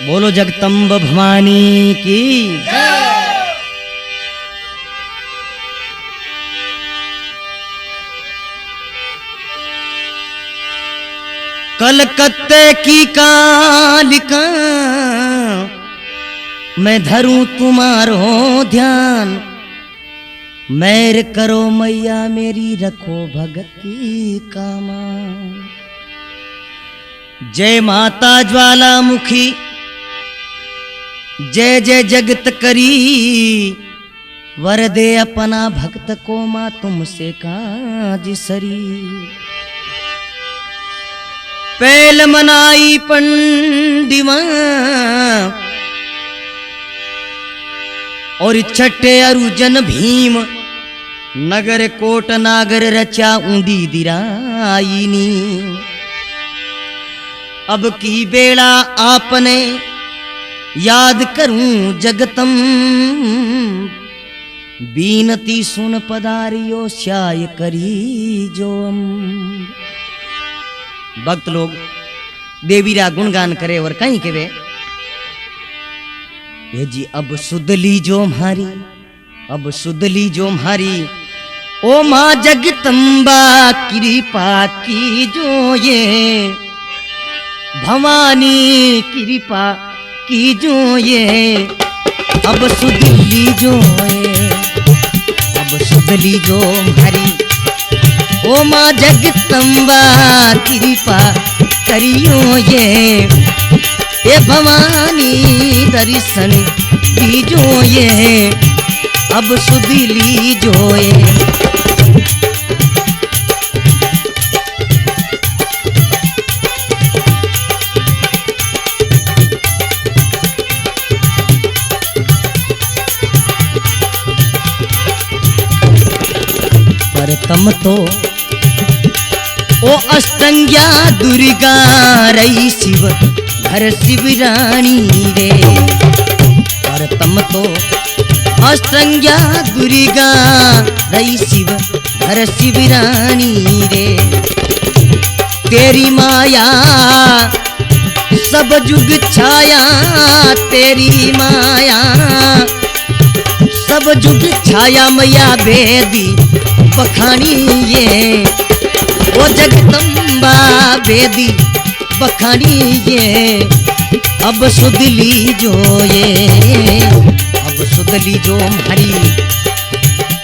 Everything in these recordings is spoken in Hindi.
बोलो जगदम्ब भवानी की। कलकत्ते की कालिका मैं धरूं तुम्हारो ध्यान, मैर करो मैया मेरी रखो भगती का मान। जय माता ज्वालामुखी जय जय जगत करी, वर दे अपना भक्त को माँ तुमसे काज सरी। पहल मनाई पंडिमा और छठे अरुजन भीम, नगर कोट नागर रचा ऊंडी दिराईनी। अब की बेड़ा आपने याद करूं जगतम, बीनती सुन पधारियो श्याय करी जो हम। भक्त लोग देवीरा गुणगान करे और कहीं के वे ये जी अब सुधली जो म्हारी, अब सुधली जो म्हारी ओ माँ जगदम्बा कृपा की जो ये, भवानी कृपा की जो ये। अब सुधली जो ये, अब सुधली जो म्हारी ओ माँ जगदम्बा कृपा करियो ये, भवानी दर्शन दीजो ये। अब सुधली जो ये, पर तम तो ओ अष्टंग्या दुर्गा रई शिव घर शिवरानी रे। और तम तो अष्टंग्या दुर्गा रई शिव घर शिवरानी रे। तेरी माया सब जुग छाया, तेरी माया सब जुग छाया मैया बेदी बखानी ये। ओ जगदम्बा बेदी बखानी ये। अब सुधली जो ये, अब सुधली जो हरी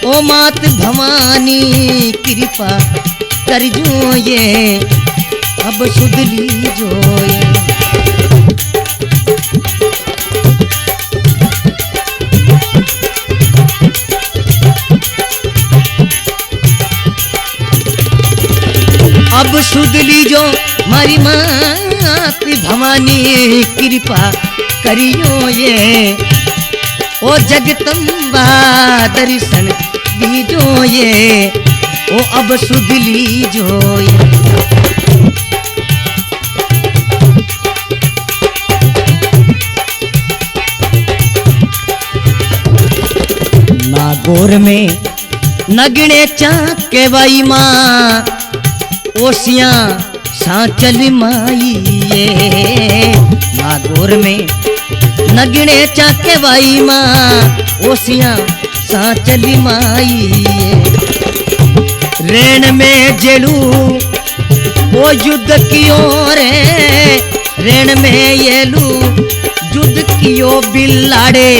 ओ मात भवानी कृपा कर जो ये। अब सुधली जो ये, अब सुधली जो मारी मात भवानी कृपा करियो ये। ओ जगदम्बा दर्शन दीजो ये। ओ अब सुधली जो ये, नागौर में नगणे चाके बाई माँ, ओसिया सांचल माई ये। नागौर में नगणे चाके बाई माँ, ओसिया सांचल माई ये। रेण में जेलू वो युद्ध कियो रे, रेण में येलू युद्ध कियो बिलाड़े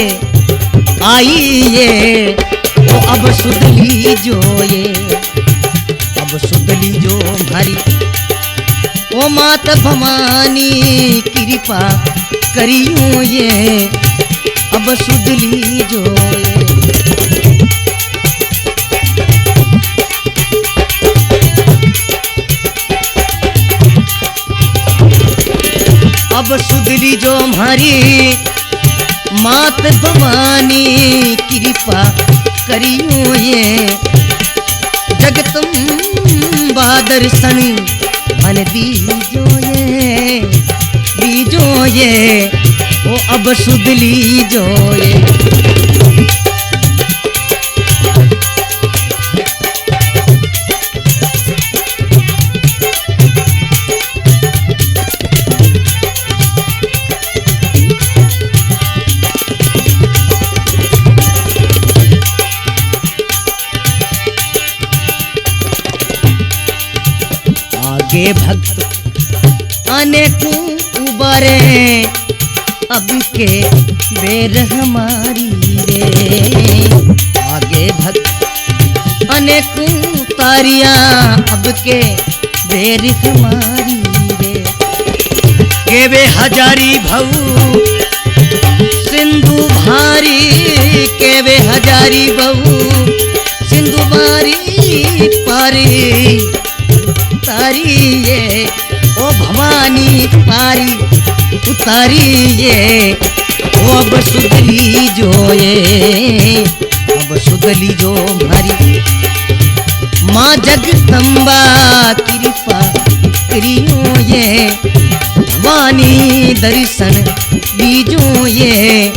आई ये। वो अब सुधली जो ये, अब सुधली जो भारी ओ मात भवानी कृपा करियो ये। अब सुधली जो ये, अब सुधली जो हमारी मात भवानी कृपा करियो ये। जगदम्बा दर्शन मन दीजो ये, दीजो ये। ओ अब सुधली जो ये, आगे भक्त अनेकों उबारे अब के बेर हमारी रे। आगे भक्त अनेकों तारिया अब के बेर हमारी रे। के वे हजारी भऊ सिंधु भारी, के वे हजारी बहू सिंधु भारी पारी तारी ये ओ भवानी पारी उतारी ये। ओ अब सुधली जो ये, अब सुधली जो भारी माँ जगदम्बा कृपा करियो ये। भवानी दर्शन बीजो ये,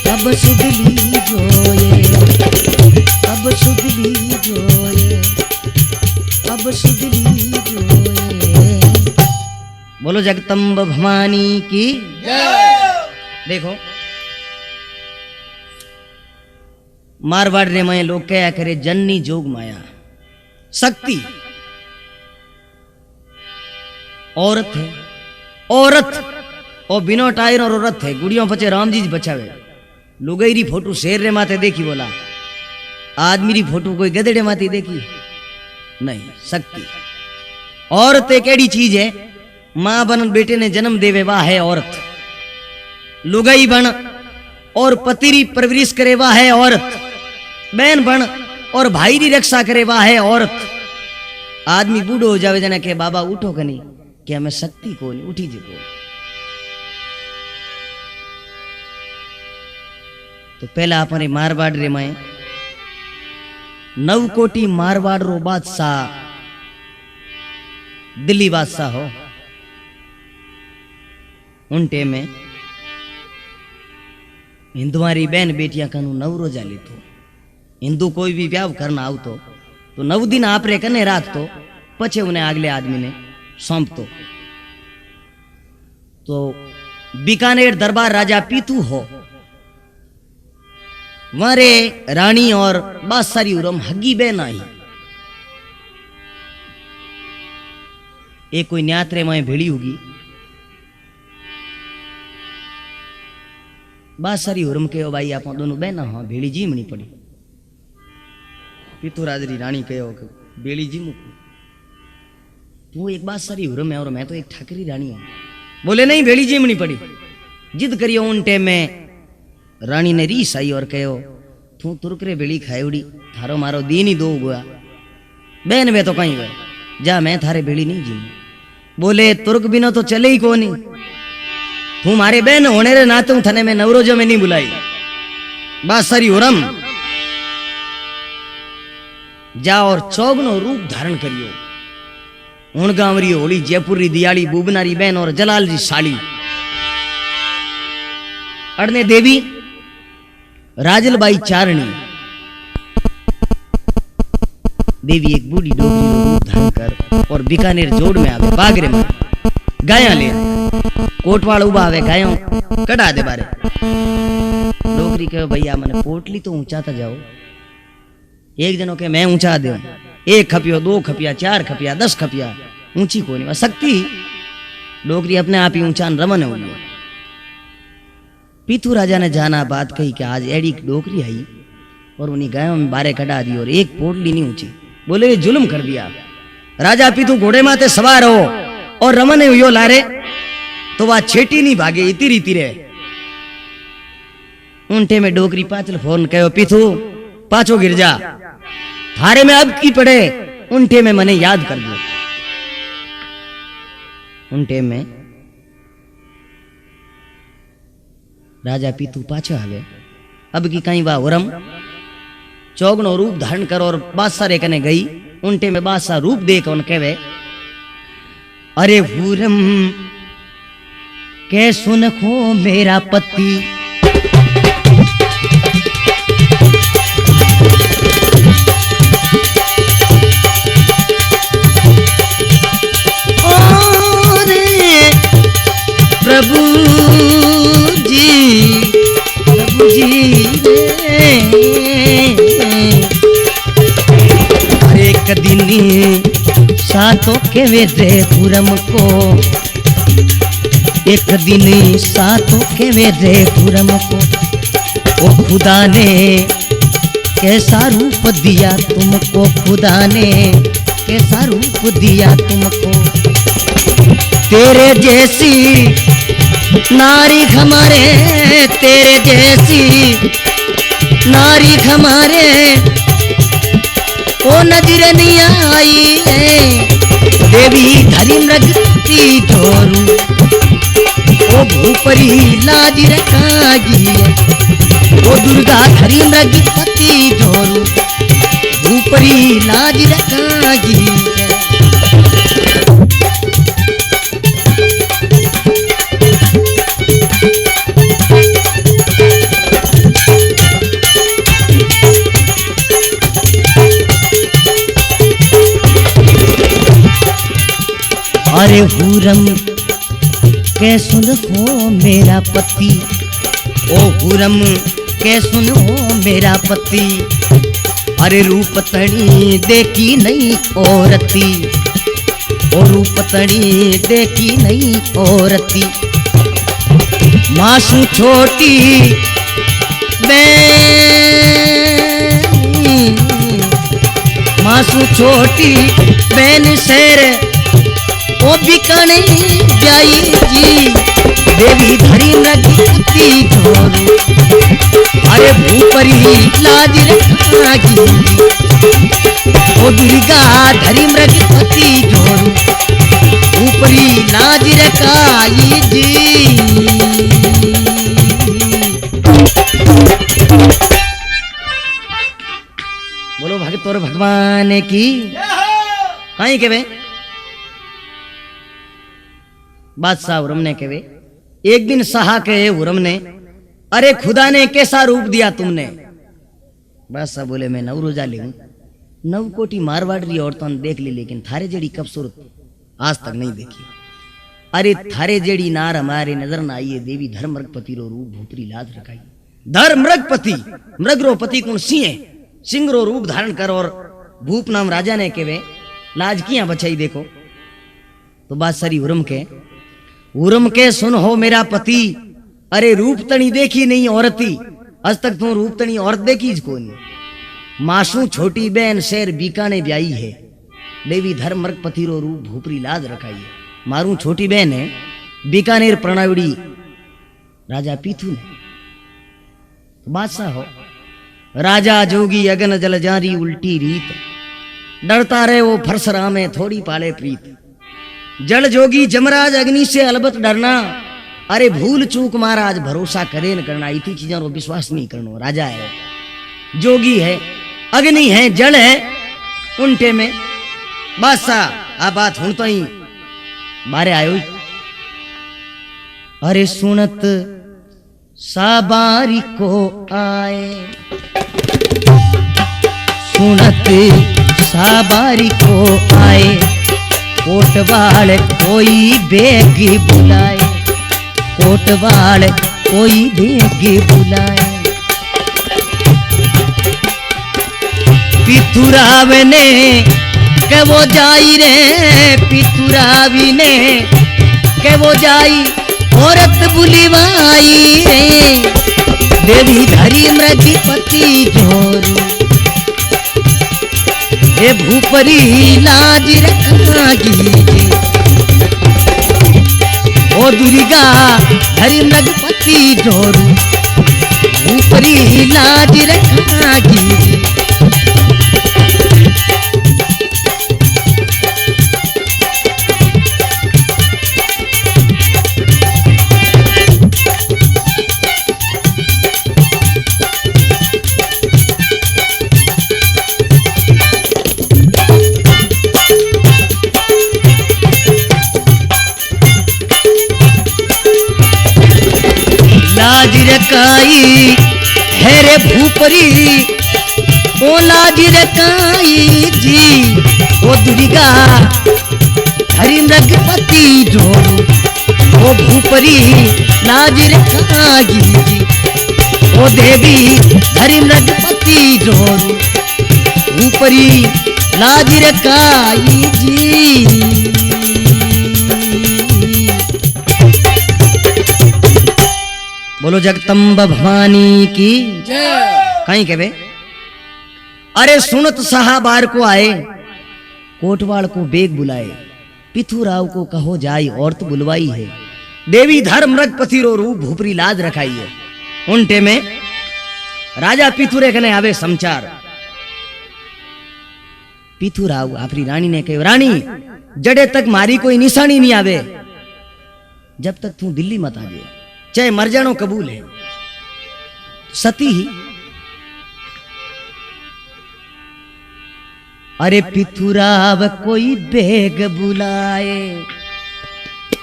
अब सुधली जो ये, अब सुधली जो ये, अब सुधली जो ये। बोलो जगदम्ब भवानी की देखो मारवाड़ रे में लोग क्या करे जननी जोग माया शक्ति औरत है, औरत और बिना टायर और औरत है। गुड़ियों बचे राम जी बचावे। लुगई फोटो शेर रे माते देखी बोला, आदमी री फोटो कोई गधेड़े माते देखी नहीं। शक्ति औरत एक एड़ी चीज है, मां बन बेटे ने जन्म देवे वाह है औरत। लुगई बन और पतिरी परवरिश करे वाह है औरत। बहन बन और भाई री रक्षा करे वाह है औरत। आदमी बूढ़ो हो जावे जना के बाबा उठो कनी कि हमें शक्ति को नहीं उठी जी को। तो पहला अपने मारवाड़ रे में नवकोटी मारवाड़ रो बादशाह दिल्ली बादशाह हो। उन टेम में हिंदुआरी बहन बेटियां कनु नवरो जा लेतो। हिंदू कोई भी ब्याह करना आवतो तो 9 दिन आप रे कने राखतो, पछे उन्हें अगले आदमी ने सौंपतो। तो बीकानेर दरबार राजा पीतू हो, वरे रानी और बादशाही उरम हगी बहन आई। एक कोई न्यात्रे में भेड़ी होगी। बादशाही उरम के भाई आप दोनों बहना हाँ भेड़ी जीमनी पड़ी। पीतू राजरी रानी कहो कि बेड़ी जीमू तू एक बादशाही उरम है और मैं तो एक ठाकरी रानी हूं। बोले नहीं भेड़ी जीमनी पड़ी। जिद करियो उन टेम में रानी ने रीस आई और कहो तू तुरकरे बेड़ी खाएवड़ी थारो मारो दीन ही दो गुआ। बहन वे तो कहीं गए जा मैं थारे बेड़ी नहीं जी। बोले तुर्क बिना तो चले ही कोनी। तू मारे बहन होने रे नाते हूं थने में नवरोजो में नहीं बुलाई। बादशाही उरम जा और चौगनो रूप धारण करियो। उणगांवरी होली जयपुर री दियाली बुबनारी बहन और जलाल जी साली अड़ने देवी राजलबाई चारणी देवी एक बूढ़ी डोगरी रूप धारण कर और बीकानेर जोड़ में आवे बागरे में गाया ले कोटवाल उबा आवे गायों कड़ा दे बारे। डोगरी कहो भैया मैंने पोटली तो ऊंचा था जाओ। एक जनों के मैं ऊंचा दे 1 खपियो 2 खपिया 4 खपिया 10 खपिया ऊंची को नहीं शक्ति। डोगरी अपने आप ही ऊंचा रमन हो गया। पीतू राजा ने जाना बात कही कि आज एड़ी डोकरी आई और उन्हीं गायों में बारे कटा दी और एक पोटली नहीं ऊंची। बोले ये जुल्म कर दिया। राजा पीतू घोड़े माते सवार हो और रमन हुई लारे तो वह छेटी नहीं भागे इती रीति रे। उनटे में डोकरी पाचल फोन कहो पीतू पाछो गिर जा थारे में अब की पड़े। उनटे में मने याद कर दो। उनटे में राजा पीतू पाछो आवे। अब की कहीं वाह उरम चौगनो रूप धारण कर और बादशाह रे कने गई। उनटे में बादशाह रूप देख उन कहवे अरे हुरम के सुनखो मेरा पति प्रभु जी हर एक दिन सातों के वेदे पुरम को, एक दिन सातों के वेदे पुरम को, ओ खुदा ने कैसा रूप दिया तुमको, खुदा ने कैसा रूप दिया तुमको। तेरे जैसी नारी हमारे, तेरे जैसी नारी हमारे ओ नजर नहीं आई है। देवी धरी मृगती धोरू, ओ भूपरी लाज रखागी है। ओ दुर्गा धरी मृगपति धोरू, भूपरी लाज रखागी है। अरे हुरम कै सुन हो मेरा पति, ओ हुरम कै सुन हो मेरा पति। अरे रूप तणी देखी नहीं औरती, ओ रूप तणी देखी नहीं औरती। मासू छोटी बहन, मासू छोटी बहन शेर ओ बिकाने जाई जी। देवी धरी मृगपति धोरू, अरे भूपरी लाज रखागी। ओ दुर्गा धरी मृगपति धोरू, भूपरी लाज रखाई जी। बोलो भगत और भगवान की कहीं के वे बादशाह हुरम ने कहे, एक दिन सहा के हुरम ने, अरे खुदा ने कैसा रूप दिया तुमने। बादशाह बोले मैं 9 रोजा ले 9 कोटी मारवाड़ी औरतों ने देख ली, लेकिन थारे जेड़ी खूबसूरत आज तक नहीं देखी। अरे थारे जेड़ी नार हमारे नजर न आई है। देवी धर्म मृगपति रो रूप भूपरी लाज रखाई। धर्म मृगपति मृगरो पति कुण सिंह, सिंह रो रूप धारण कर और भूप नाम राजा ने कहे लाज किया बचाई देखो। तो बादशाह हुरम के सुन हो मेरा पति। अरे रूप तनी देखी नहीं औरती, आज तक तू रूप तनी औरत देखी को नहीं। मासू छोटी बहन शेर बीकाने ब्याई है। देवी धर्म मृगपति रो रूप भूपरी लाज रखाई है। मारू छोटी बहन है बीकानेर प्रणावड़ी राजा पीथू ने। तो बादशाह हो राजा जोगी अगन जल जारी उल्टी रीत, डरता रहे वो फरसरा में थोड़ी पाले प्रीत। जल जोगी जमराज अग्नि से अलबत डरना, अरे भूल चूक महाराज भरोसा करे न करना। इतनी चीजों को विश्वास नहीं करना। राजा है, जोगी है, अग्नि है, जल है उनटे में। बादशाह आ बात हूं तो ही बारे आयो। अरे सुनत साबारी को आए, सुनत साबारी को आए। कोटवाल कोई बेगी बुलाए, कोटवाल कोई बेगी बुलाए। पिथुराव ने के वो जाई रे, पिथुरावी ने के वो जाई औरत बुलिवाई रे। देवी धरी मृगपति धोरू, ये भूपरी लाज रखागी। ओ दुर्गा धरी मृगपति धोरू, भूपरी लाज रखागी। लाज रकाई है रे भूपरी, ओ लाज रकाई जी। ओ दुर्गा हरि मृगपति धोरू, ओ भूपरी लाज रखाई जी। ओ देवी हरि मृगपति धोरू, भूपरी लाज रखाई जी। बोलो जगदम्बा भवानी की कहीं के बे। अरे सुनत साहबार को आए, कोटवाड़ को बेग बुलाए, पिथुराव को कहो जाई और तो बुलवाई है। देवी धर्म रजपति रो रूप भूपरी लाज रखाई है। उनटे में राजा पिथुरे कने आवे समाचार। पिथुराव आपरी रानी ने कहो, रानी जड़े तक मारी कोई निशानी नहीं आवे, जब तक तू दिल्ली मत आजे, चाहे मर जानो कबूल है। सती ही अरे पिथुराव कोई बेग बुलाए,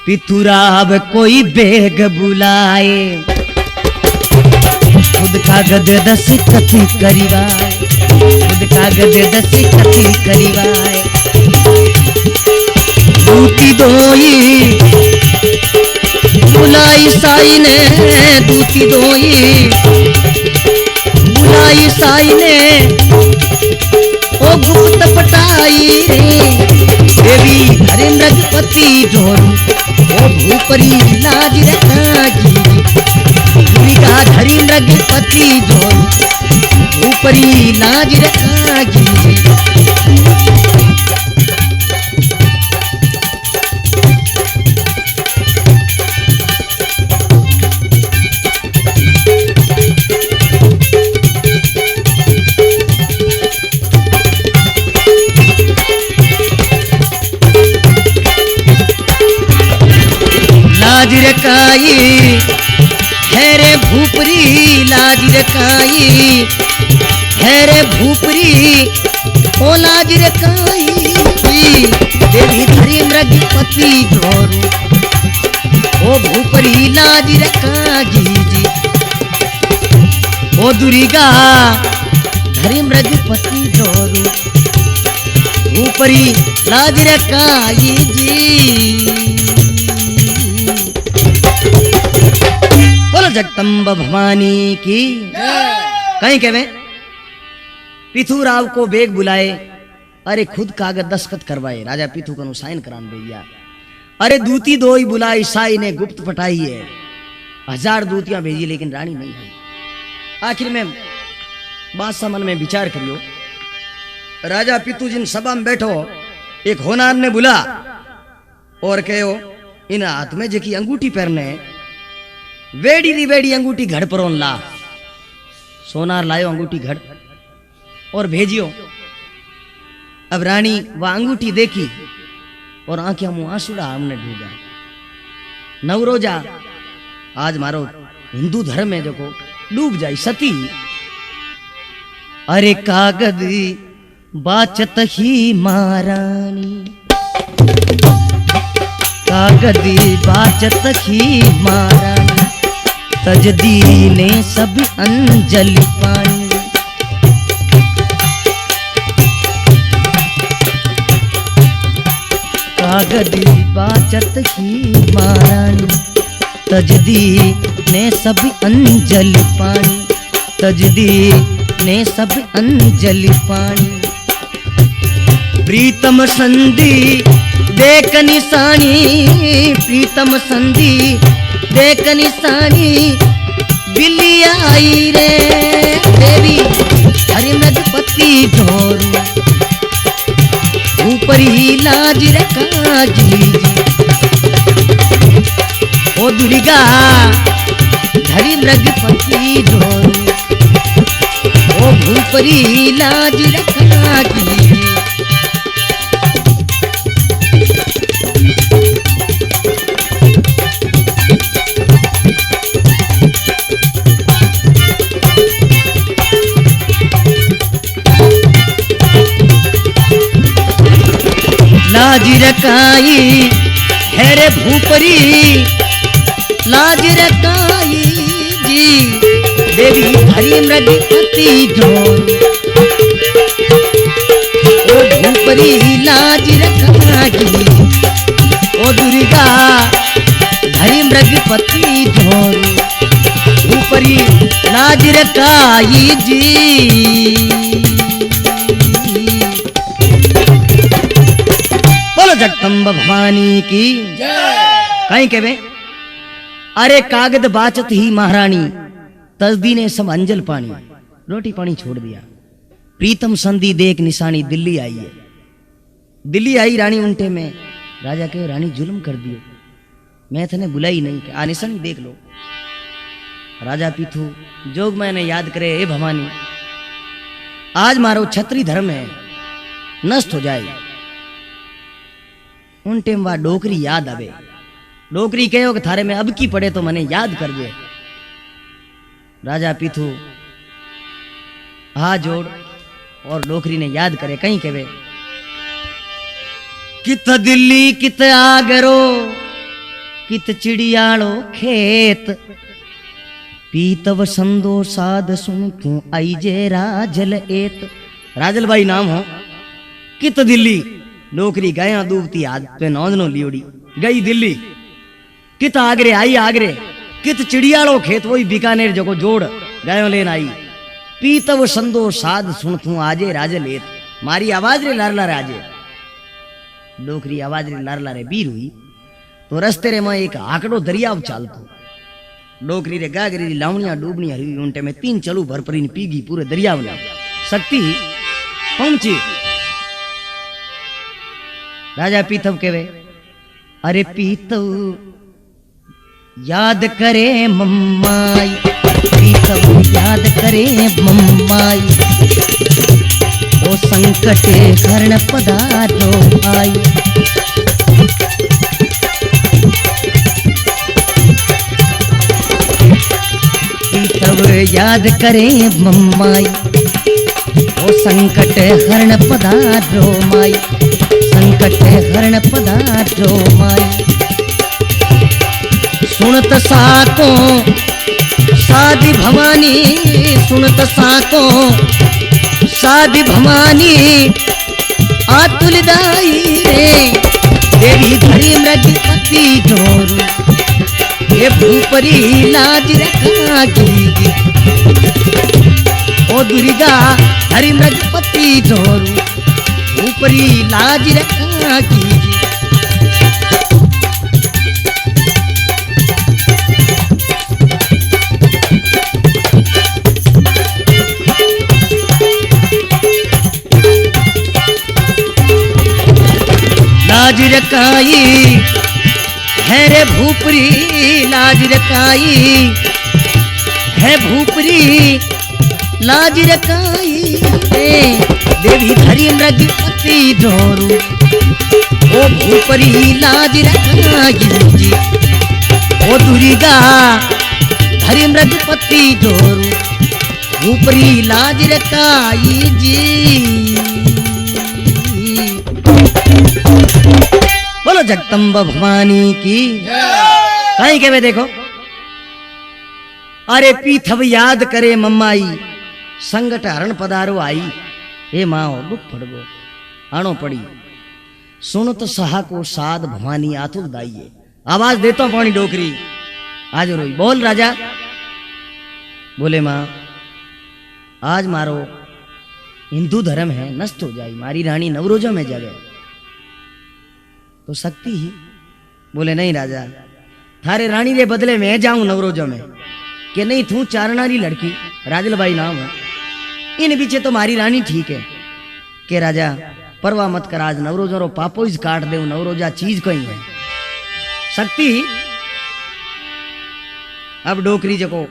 पिथुराव कोई बेग बुलाए, खुद कागज दस कथी करिवाए, खुद कागज दस कथी करिवाए। दूती दोई बुलाई साई ने, दूती दोई बुलाई साई ने, ओ गुप्त पटाई रे। देवी धर्म रजपति ढोरू, ओ भूपरी लाज रखागी, दुर्गा धर्म रजपति ढोरू, भूपरी लाज रखागी। लाज रखाई है रे भूपरी, लाज रखाई है रे भूपरी, ओ लाज रखाई। देवी धर्म रजपति ढोरू, ओ भूपरी लाज रखागी जी। ओ दुर्गा धर्म रजपति ढोरू, भूपरी लाज रखाई जी। बोलो जगदम्बा भवानी की कहीं कहवे। पिथुराव को बेग बुलाए, अरे खुद कागज दस्तखत करवाए, राजा पिथु को साइन करान भैया। अरे दूती दोई बुलाई साई ने गुप्त पटाई है, 1000 दूतियां भेजी लेकिन रानी नहीं है। आखिर में बादशाह मन में विचार करियो। राजा पिथु जिन सभा में बैठो, एक होनार ने बुला और कहो इन हाथ में जेकी अंगूठी पहनने, वेड़ी री वेड़ी अंगूठी घड़ पर ला। सोनार लायो अंगूठी घड़ और भेजियो। अब रानी वह अंगूठी देखी और आंखें मुंह आंसुड़ा हमने ढूंढा। नवरोजा आज मारो हिंदू धर्म में देखो डूब जाई सती। अरे कागद बाचत ही महारानी, कागद बाचत ही महारानी, तजदी ने सब अंजलि पानी। कागद बाचत ही महारानी, तजदी ने सब अंजलि पानी, तजदी ने सब अंजलि पानी। प्रीतम संधि देख निशानी, प्रीतम संधि देख निशानी, बिल्ली आई रे। देवी धर्म रजपति ढोरू, ऊपर ही लाज रखागी। ओ दुर्गा धर्म रजपति ढोरू, ओ भूपरी लाज रखागी। लाज रखाई है रे भूपरी, लाज रखाई जी। देवी धर्म रजपति ढोरू, ओ भूपरी लाज रखाई। ओ दुर्गा धर्म रजपति ढोरू, भूपरी लाज रखाई जी। जगदम्ब भवानी की कहीं के वे अरे कागद बाचत ही महारानी तस्दी ने सब अंजल पानी रोटी पानी छोड़ दिया। प्रीतम संधि देख निशानी दिल्ली आई है। दिल्ली आई रानी उनटे में राजा के रानी जुल्म कर दियो मैं थने बुलाई नहीं कि आ निशानी देख लो। राजा पीथू जोग मैंने याद करे ए भवानी आज मारो छत्री धर्म है नष्ट हो जाए। उन टेम वा डोकरी याद आवे डोकरी कहो कि थारे में अब की पड़े तो मने याद कर दे। राजा पीथू हाथ जोड़ और डोकरी ने याद करे कहीं कहे कित दिल्ली कित आगरो कित चिड़ियालो खेत पीतव संदो साध सुन तू आई जे राजल एत। राजल भाई नाम हो कित दिल्ली नौकरी गया डूबती हाथ पे नौजनो लियोड़ी गई दिल्ली कित आगरे आई आगरे कित चिड़ियालो खेत वही बीकानेर जको जोड़ गयो लेन आई पीतव संदो साध सुन तू आजे राजल एत। मारी आवाज रे लार आजे नौकरी आवाज रे लार बीर हुई तो रस्ते रे में एक आकड़ो दरियाव चालतो डोकरी रे गागरी री लावणिया डूबनी हरी उनटे में 3 चलू भरपरी पीगी पूरे दरियाव ने शक्ति पहुंची। राजा पीतव केवे अरे पीतव याद करे मम्माई पीतव याद करे मम्माई ओ संकट हरण पदारो आई। पीतव याद करे मम्माई ओ संकट हरण पदारो माई संकट हरण पदारो माई। सुनत साको साधी भवानी सुनत साको साधी भवानी आतुलदाई रे देवी धरी मृगपति जोरू ये भूपरी लाज रखागी ओ दुर्गा हरि मृगपति जोरू भूपरी लाज रखागी। लाज रकाई है रे भूपरी लाज रकाई है भूपरी लाज रकाई रे देवी धरी मृगपति जोरू ओ भूपरी लाज रकाई जी ओ दुर्गा धरी मृगपति जोरू भूपरी लाज रकाई जी। बोलो जगदम्ब भवानी की कहीं के वे देखो अरे पीथव याद करे मम्माई संगट हरण पदारो आई हे माओ दुख फड़गो आनो पड़ी सुनो तो सहा को साध भवानी आतुर दाइये। आवाज देता पानी डोकरी आज रोई बोल राजा बोले माँ आज मारो हिंदू धर्म है नष्ट हो जाए मारी रानी नवरोजा में जावे तो शक्ति ही बोले नहीं राजा थारे रानी रे बदले मैं जाऊं नवरोजा में कि नहीं तू चारनारी लड़की राजल भाई नाम है इन पीछे तो मारी रानी ठीक है के राजा परवा मत कर आज नवरोजा रो पापो इस काट दे नवरोजा चीज कहीं है शक्ति। अब डोकरी जको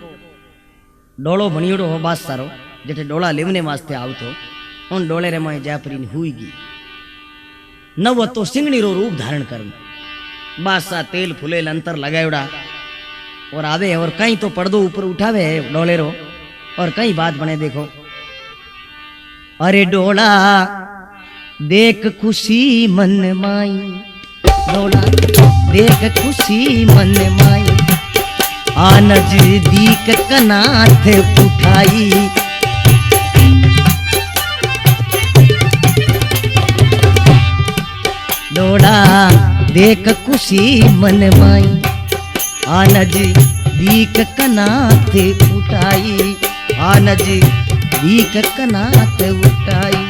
डोलो भणियोड़ो हो बास सारो जेठे डोला लेवने वास्ते आवतो उन डोले रे मैं जापरी हुई गी नव तो सिंगनी रो रूप धारण कर बासा तेल फुलेल अंतर लगायोड़ा और आवे और कहीं तो पर्दो ऊपर उठावे डोले रो और कहीं बात बने देखो अरे डोला देख खुशी मन माई डोला देख खुशी मन माई आ नजदीक कनाथ उठाई डोला देख खुशी मन माई आनज दीक कनाथ उठाई आनज दीक कनाथ उठाई।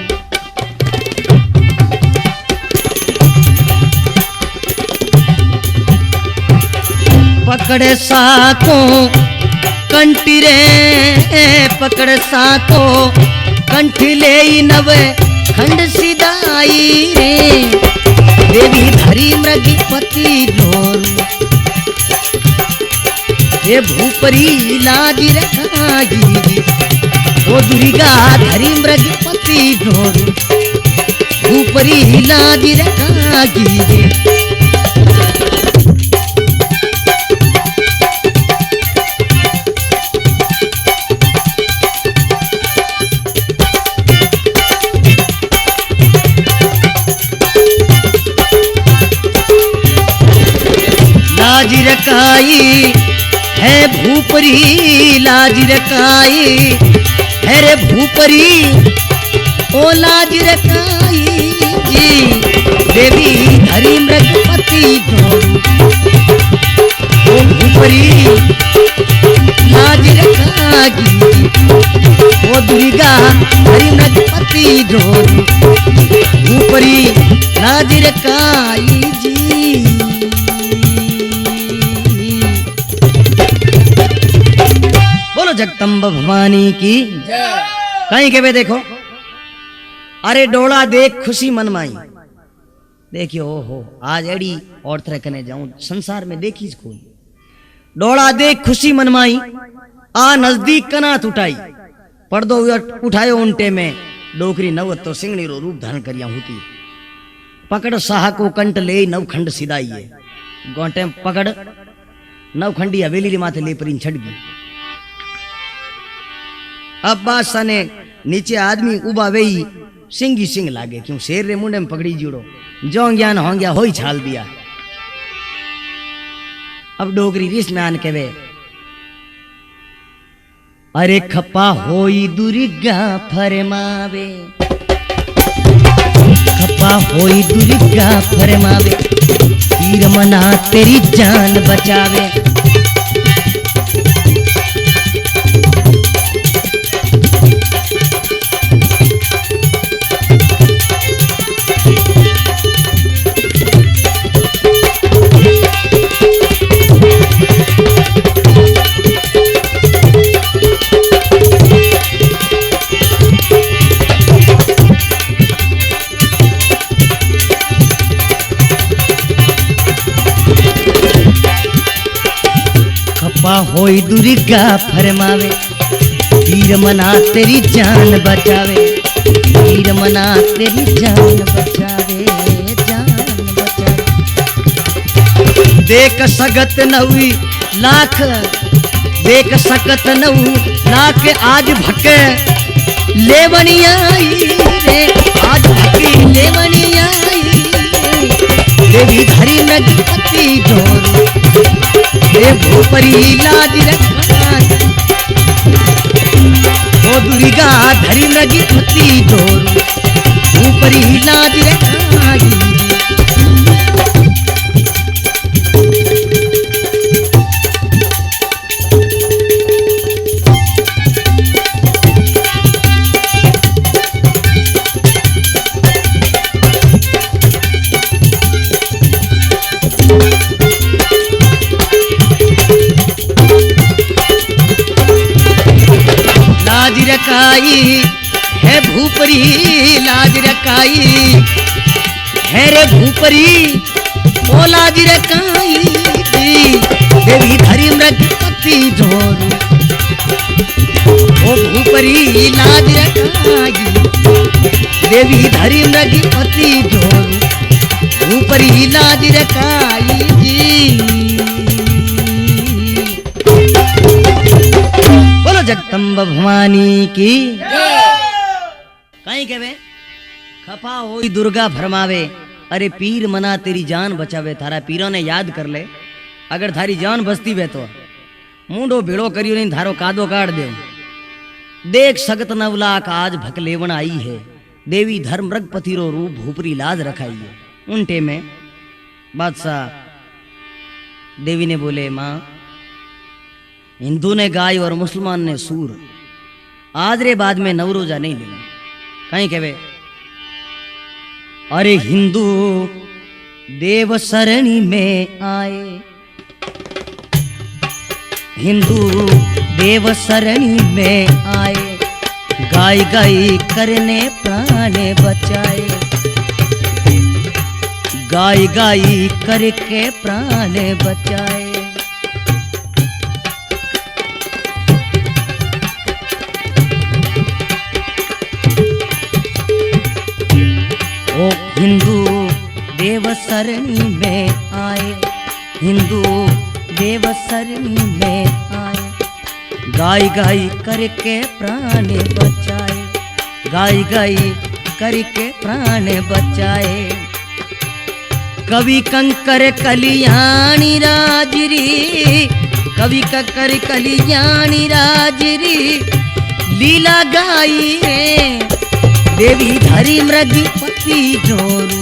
पकड़े साको कंठी रे, पकड़े साको कंठी ले नव खंड सिदाई रे, देवी धरी मृगपति ढोरू, ये भूपरी लाज रखागी, ओ दुर्गा धरी मृगपति ढोरू, भूपरी लाज रखागी। लाज रखाई है भूपरी, लाज रखाई है रे भूपरी, ओ लाज रखाई जी, देवी धरी मृगपति ढोरू, ओ भूपरी लाज रखागी, ओ दुर्गा धरी मृगपति ढोरू, भूपरी लाज रखाई जी। जगदम्बा भवानी की कहीं के वे देखो, अरे डोला देख खुशी मनमाई, देखियो हो आज एड़ी और तरह कने जाऊं संसार में देखी कोई, डोला देख खुशी मनमाई, आ नजदीक कना टूटाई, पर्दो उठायो उनटे में, डोकरी नव तो सिंगनी रो रूप धारण करिया होती, पकड़ साहा को कंट ले नव खंड सिदाई है, गोंटे पकड़ नव खंडी हवेली माथे ले परीन छड़ गई। अब बादशाह ने नीचे आदमी उबा वेई सिंगी सिंग लागे, क्यों शेर रे मुंडे में पकड़ी जुड़ो, जो ज्ञान हो गया हो ही छाल दिया। अब डोगरी रिस में आन के वे, अरे खपा होई दुर्गा फरमावे, खपा होई दुर्गा फरमावे, तीर मना तेरी जान बचावे, होई दुर्गा फरमावे, तीर मना तेरी जान बचावे, तीर मना तेरी जान बचावे, जान बचावे। देख सकत नवी लाख, देख सकत नऊ लाख आज भके लेवनी आई रे, आज भके लेवनी आई, देवी धरी मृगपति ढोरू, हे भूपरी लाज रखाई, ओ दुर्गा धरी मृगपति ढोरू, भूपरी लाज रखाई। लाज रखाई है भूपरी, लाज रखाई है रे भूपरी, ओ लाज रखाई, देवी धरी मृगपति ढोरू, ओ भूपरी लाज रखाई, देवी धरी मृगपति ढोरू, भूपरी लाज रखाई जी। बोलो जगदम्बा भवानी की कहीं के वे, खपा होई दुर्गा फरमावे, अरे पीर मना तेरी जान बचावे, थारा पीरों ने याद कर ले, अगर थारी जान बचती वे तो मुंडो भेड़ो करियो नहीं थारो कादो काट दे। देख सकत नवलाख आज भकलेवण आई है, देवी धर्म मृगपति रो रूप भूपरी लाज रखाई है। उनटे में बादशाह देवी ने बोले, माँ हिंदू ने गाय और मुसलमान ने सूर, आज रे बाद में नवरोजा नहीं लेना। कहीं कहे, अरे हिंदू देव सरणी में आए, हिंदू देव सरणी में आए, गाय गाय करने प्राण बचाए, गाय गाय करके प्राण बचाए। ओ हिंदू देव सरणी में आए, हिंदू देव सरणी में आए, गाय गाय करके प्राण बचाए, गाय गाय करके प्राण बचाए। कवि कंकर कलियाणी राजरी, कवि कंकर कलियाणी राजरी लीला गाई है, देवी धरी मृगी पति जोरू,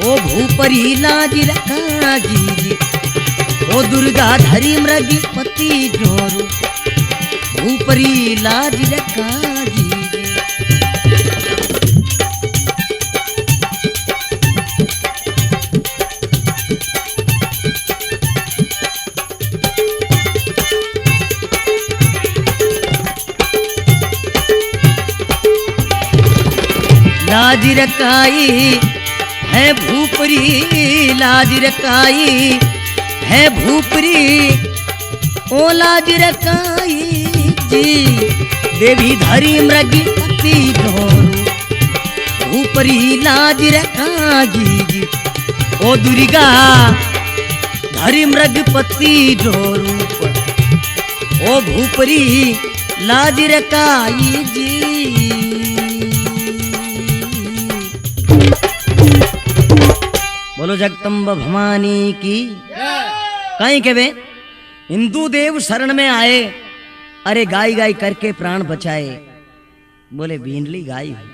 ओ भूपरी लाज रखा जी, ओ दुर्गा धरी मृगी पति जोरू, भूपरी लाज रखा जी। लाज रकाई है भूपरी, लाज रकाई है भूपरी, ओ लाज रकाई जी, देवी धरी मृगी पति जोरू, भूपरी लाज रखा जी, ओ दुर्गा धरी मृग पति जोरू, ओ भूपरी लाज रकाई जी। बोलो जगदम्बा भवानी की। कहीं के वे हिंदू देव शरण में आए, अरे गाय गाय करके प्राण बचाए, बोले बीनली गाय है,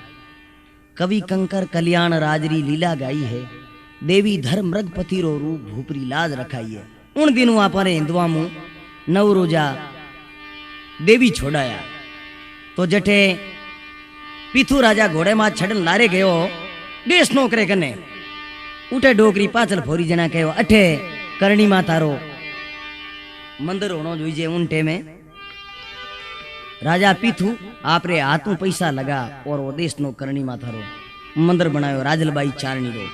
कवि कंकर कल्याण राजरी लीला गाई है, देवी धर्म मृगपति रो रूप भूपरी लाज रखाई है। उन दिनों आपने हिंदुआ मुँह नव रोजा देवी छोड़ाया, तो जठे पीथू राजा घोड़े मां छड़न लारे गयो देश नौकरे कने, उठे डोकरी पाचल फोरी जना कहो अठे करणी माता रो मंदिर होनो जोईजे। उन टेमे राजा पीथू आपरे हाथों पैसा लगा और वो देश नो करणी माता रो मंदिर बनायो राजलबाई चारणी रो।